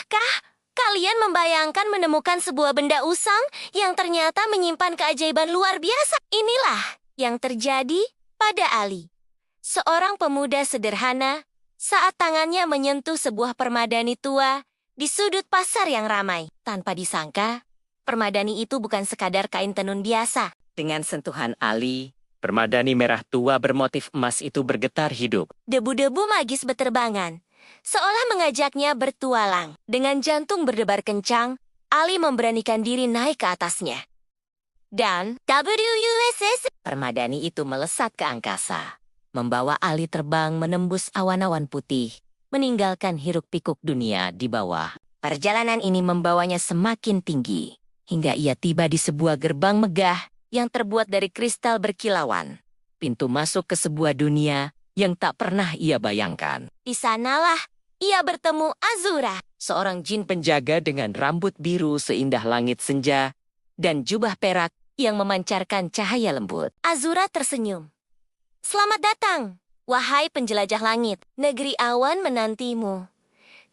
Pernahkah kalian membayangkan menemukan sebuah benda usang yang ternyata menyimpan keajaiban luar biasa? Inilah yang terjadi pada Ali, seorang pemuda sederhana, saat tangannya menyentuh sebuah permadani tua di sudut pasar yang ramai. Tanpa disangka, permadani itu bukan sekadar kain tenun biasa. Dengan sentuhan Ali, permadani merah tua bermotif emas itu bergetar hidup. Debu-debu magis beterbangan, seolah mengajaknya bertualang. Dengan jantung berdebar kencang, Ali memberanikan diri naik ke atasnya. Dan WUSS, permadani itu melesat ke angkasa, membawa Ali terbang menembus awan-awan putih, meninggalkan hiruk-pikuk dunia di bawah. Perjalanan ini membawanya semakin tinggi, hingga ia tiba di sebuah gerbang megah yang terbuat dari kristal berkilauan. Pintu masuk ke sebuah dunia yang tak pernah ia bayangkan. Di sanalah ia bertemu Azura, Seorang jin penjaga dengan rambut biru seindah langit senja dan jubah perak yang memancarkan cahaya lembut. Azura tersenyum. "Selamat datang, wahai penjelajah langit. Negeri awan menantimu.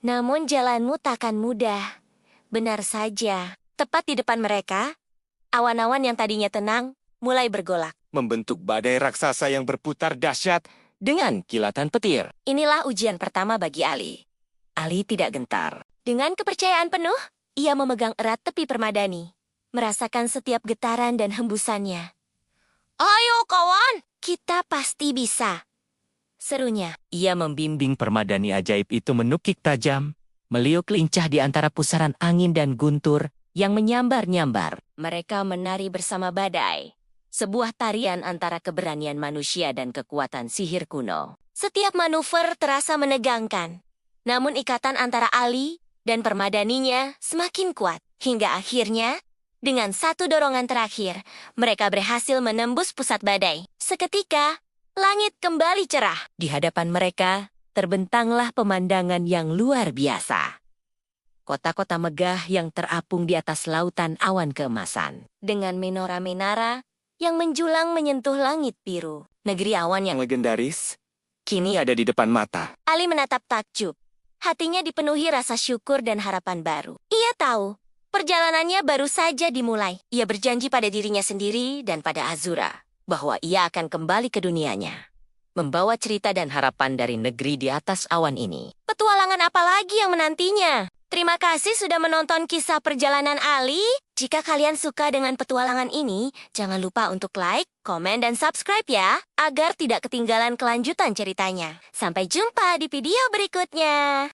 Namun jalanmu takkan mudah." Benar saja, tepat di depan mereka, awan-awan yang tadinya tenang mulai bergolak. Membentuk badai raksasa yang berputar dahsyat dengan kilatan petir. Inilah ujian pertama bagi Ali. Ali tidak gentar. Dengan kepercayaan penuh, ia memegang erat tepi permadani, merasakan setiap getaran dan hembusannya. "Ayo kawan, kita pasti bisa," serunya. Ia membimbing permadani ajaib itu menukik tajam, meliuk lincah di antara pusaran angin dan guntur yang menyambar-nyambar. Mereka menari bersama badai, sebuah tarian antara keberanian manusia dan kekuatan sihir kuno. Setiap manuver terasa menegangkan, namun ikatan antara Ali dan permadaninya semakin kuat. Hingga akhirnya, dengan satu dorongan terakhir, mereka berhasil menembus pusat badai. Seketika, langit kembali cerah. Di hadapan mereka, terbentanglah pemandangan yang luar biasa. Kota-kota megah yang terapung di atas lautan awan keemasan, dengan menara-menara yang menjulang menyentuh langit biru. Negeri awan yang Legendaris, kini ada di depan mata. Ali menatap takjub. Hatinya dipenuhi rasa syukur dan harapan baru. Ia tahu, perjalanannya baru saja dimulai. Ia berjanji pada dirinya sendiri dan pada Azura bahwa ia akan kembali ke dunianya, membawa cerita dan harapan dari negeri di atas awan ini. Petualangan apa lagi yang menantinya? Terima kasih sudah menonton kisah perjalanan Ali. Jika kalian suka dengan petualangan ini, jangan lupa untuk like, komen, dan subscribe ya, agar tidak ketinggalan kelanjutan ceritanya. Sampai jumpa di video berikutnya.